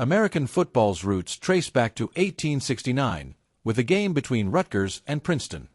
American football's roots trace back to 1869, with a game between Rutgers and Princeton.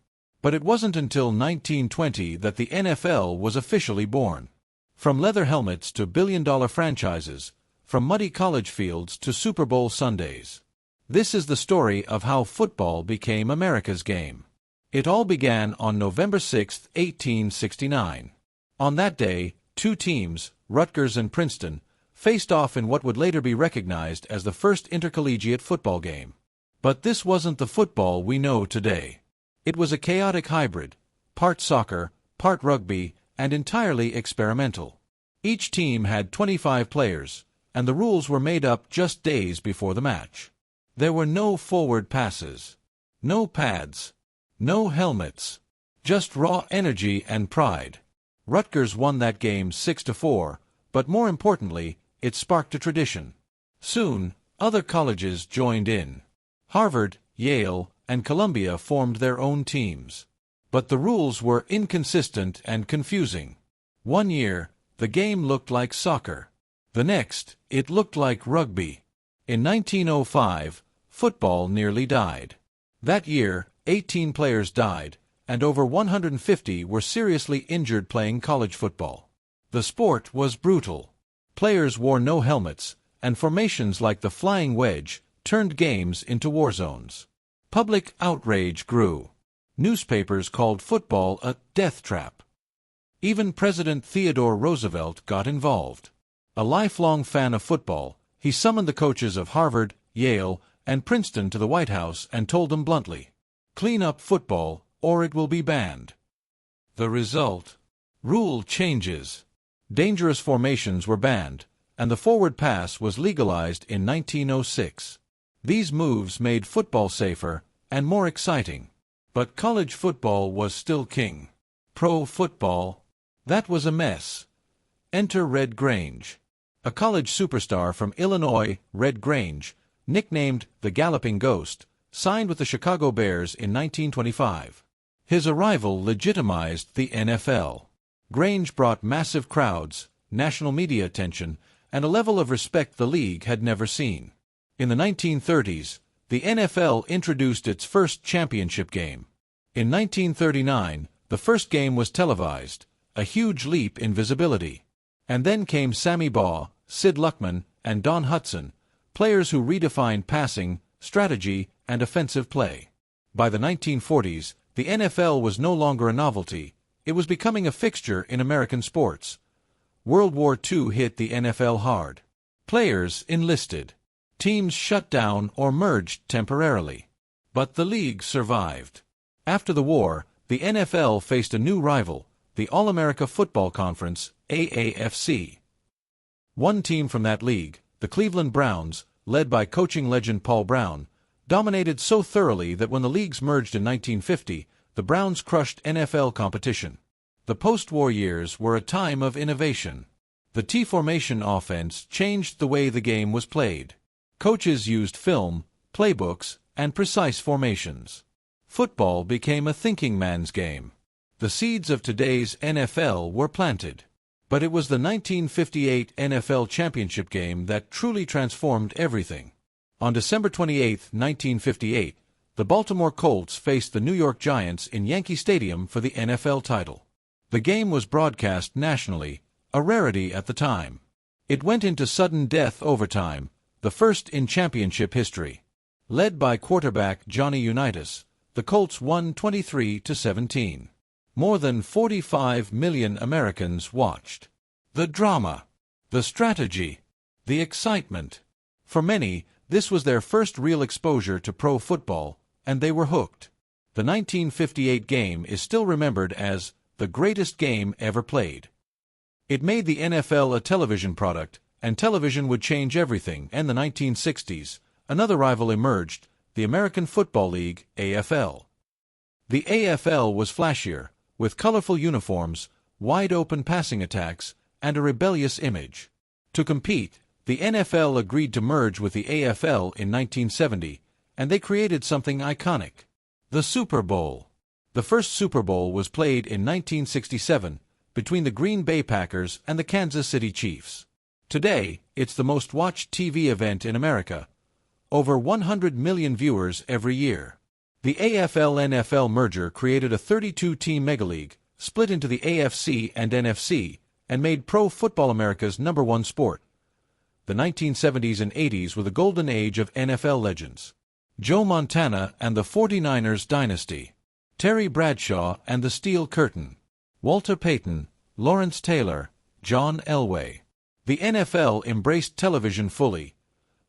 But it wasn't until 1920 that the NFL was officially born. From leather helmets to billion-dollar franchises, from muddy college fields to Super Bowl Sundays. This is the story of how football became America's game. It all began on November 6, 1869. On that day, two teams, Rutgers and Princeton, faced off in what would later be recognized as the first intercollegiate football game. But this wasn't the football we know today. It was a chaotic hybrid, part soccer, part rugby, and entirely experimental. Each team had 25 players, and the rules were made up just days before the match. There were no forward passes, no pads, no helmets, just raw energy and pride. Rutgers won that game 6-4, but more importantly, it sparked a tradition. Soon, other colleges joined in. Harvard, Yale, and Columbia formed their own teams. But the rules were inconsistent and confusing. One year, the game looked like soccer. The next, it looked like rugby. In 1905, football nearly died. That year, 18 players died, and over 150 were seriously injured playing college football. The sport was brutal. Players wore no helmets, and formations like the flying wedge turned games into war zones. Public outrage grew. Newspapers called football a death trap. Even President Theodore Roosevelt got involved. A lifelong fan of football, he summoned the coaches of Harvard, Yale, and Princeton to the White House and told them bluntly, "Clean up football, or it will be banned." The result? Rule changes. Dangerous formations were banned, and the forward pass was legalized in 1906. These moves made football safer and more exciting. But college football was still king. Pro football? That was a mess. Enter Red Grange. A college superstar from Illinois, Red Grange, nicknamed the Galloping Ghost, signed with the Chicago Bears in 1925. His arrival legitimized the NFL. Grange brought massive crowds, national media attention, and a level of respect the league had never seen. In the 1930s, the NFL introduced its first championship game. In 1939, the first game was televised, a huge leap in visibility. And then came Sammy Baugh, Sid Luckman, and Don Hutson, players who redefined passing, strategy, and offensive play. By the 1940s, the NFL was no longer a novelty. It was becoming a fixture in American sports. World War II hit the NFL hard. Players enlisted. Teams shut down or merged temporarily. But the league survived. After the war, the NFL faced a new rival, the All-America Football Conference, AAFC. One team from that league, the Cleveland Browns, led by coaching legend Paul Brown, dominated so thoroughly that when the leagues merged in 1950, the Browns crushed NFL competition. The post-war years were a time of innovation. The T-formation offense changed the way the game was played. Coaches used film, playbooks, and precise formations. Football became a thinking man's game. The seeds of today's NFL were planted. But it was the 1958 NFL championship game that truly transformed everything. On December 28, 1958, the Baltimore Colts faced the New York Giants in Yankee Stadium for the NFL title. The game was broadcast nationally, a rarity at the time. It went into sudden death overtime, the first in championship history. Led by quarterback Johnny Unitas, the Colts won 23-17. More than 45 million Americans watched. The drama, the strategy, the excitement. For many, this was their first real exposure to pro football, and they were hooked. The 1958 game is still remembered as the greatest game ever played. It made the NFL a television product, and television would change everything. In the 1960s, another rival emerged, the American Football League, AFL. The AFL was flashier, with colorful uniforms, wide-open passing attacks, and a rebellious image. To compete, the NFL agreed to merge with the AFL in 1970, and they created something iconic: the Super Bowl. The first Super Bowl was played in 1967 between the Green Bay Packers and the Kansas City Chiefs. Today, it's the most watched TV event in America. Over 100 million viewers every year. The AFL-NFL merger created a 32-team megaleague, split into the AFC and NFC, and made Pro Football America's #1 sport. The 1970s and 80s were the golden age of NFL legends. Joe Montana and the 49ers dynasty. Terry Bradshaw and the Steel Curtain. Walter Payton, Lawrence Taylor, John Elway. The NFL embraced television fully.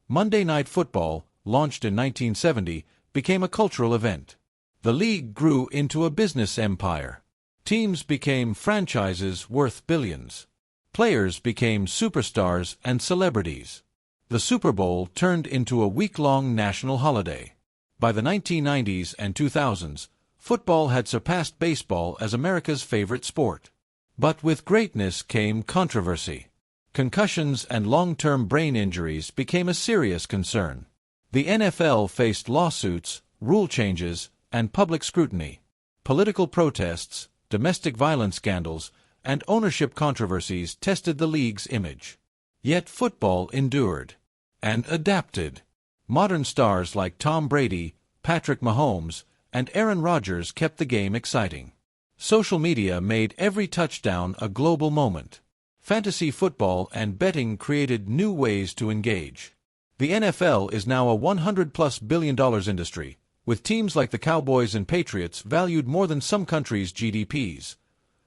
Monday Night Football, launched in 1970, became a cultural event. The league grew into a business empire. Teams became franchises worth billions. Players became superstars and celebrities. The Super Bowl turned into a week-long national holiday. By the 1990s and 2000s, football had surpassed baseball as America's favorite sport. But with greatness came controversy. Concussions and long-term brain injuries became a serious concern. The NFL faced lawsuits, rule changes, and public scrutiny. Political protests, domestic violence scandals, and ownership controversies tested the league's image. Yet football endured and adapted. Modern stars like Tom Brady, Patrick Mahomes, and Aaron Rodgers kept the game exciting. Social media made every touchdown a global moment. Fantasy football and betting created new ways to engage. The NFL is now a $100+ billion industry, with teams like the Cowboys and Patriots valued more than some countries' GDPs.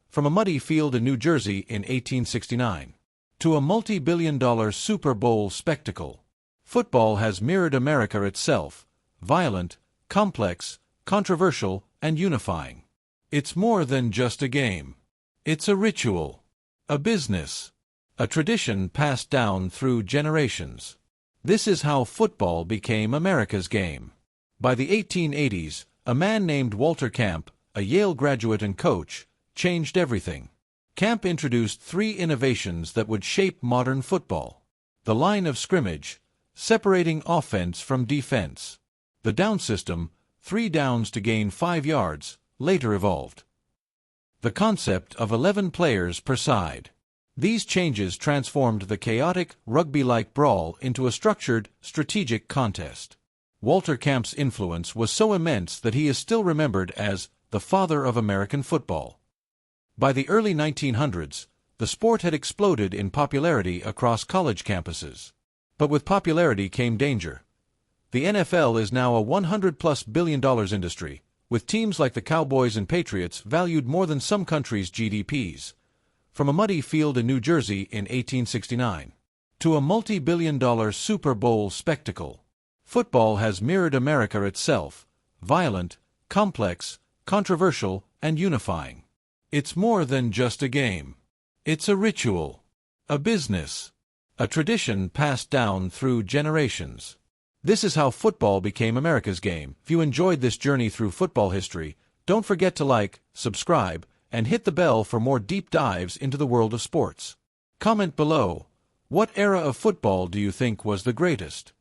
From a muddy field in New Jersey in 1869 to a multi-billion-dollar Super Bowl spectacle, football has mirrored America itself, violent, complex, controversial, and unifying. It's more than just a game. It's a ritual, a business, a tradition passed down through generations. This is how football became America's game. By the 1880s, a man named Walter Camp, a Yale graduate and coach, changed everything. Camp introduced 3 innovations that would shape modern football. The line of scrimmage, separating offense from defense. The down system, 3 downs to gain 5 yards, later evolved. The concept of 11 players per side. These changes transformed the chaotic, rugby-like brawl into a structured, strategic contest. Walter Camp's influence was so immense that he is still remembered as the father of American football. By the early 1900s, the sport had exploded in popularity across college campuses. But with popularity came danger. The NFL is now a $100+ billion industry, with teams like the Cowboys and Patriots valued more than some countries' GDPs. From a muddy field in New Jersey in 1869 to a multi-billion-dollar Super Bowl spectacle, football has mirrored America itself, violent, complex, controversial, and unifying. It's more than just a game. It's a ritual, a business, a tradition passed down through generations. This is how football became America's game. If you enjoyed this journey through football history, don't forget to like, subscribe, and hit the bell for more deep dives into the world of sports. Comment below, what era of football do you think was the greatest?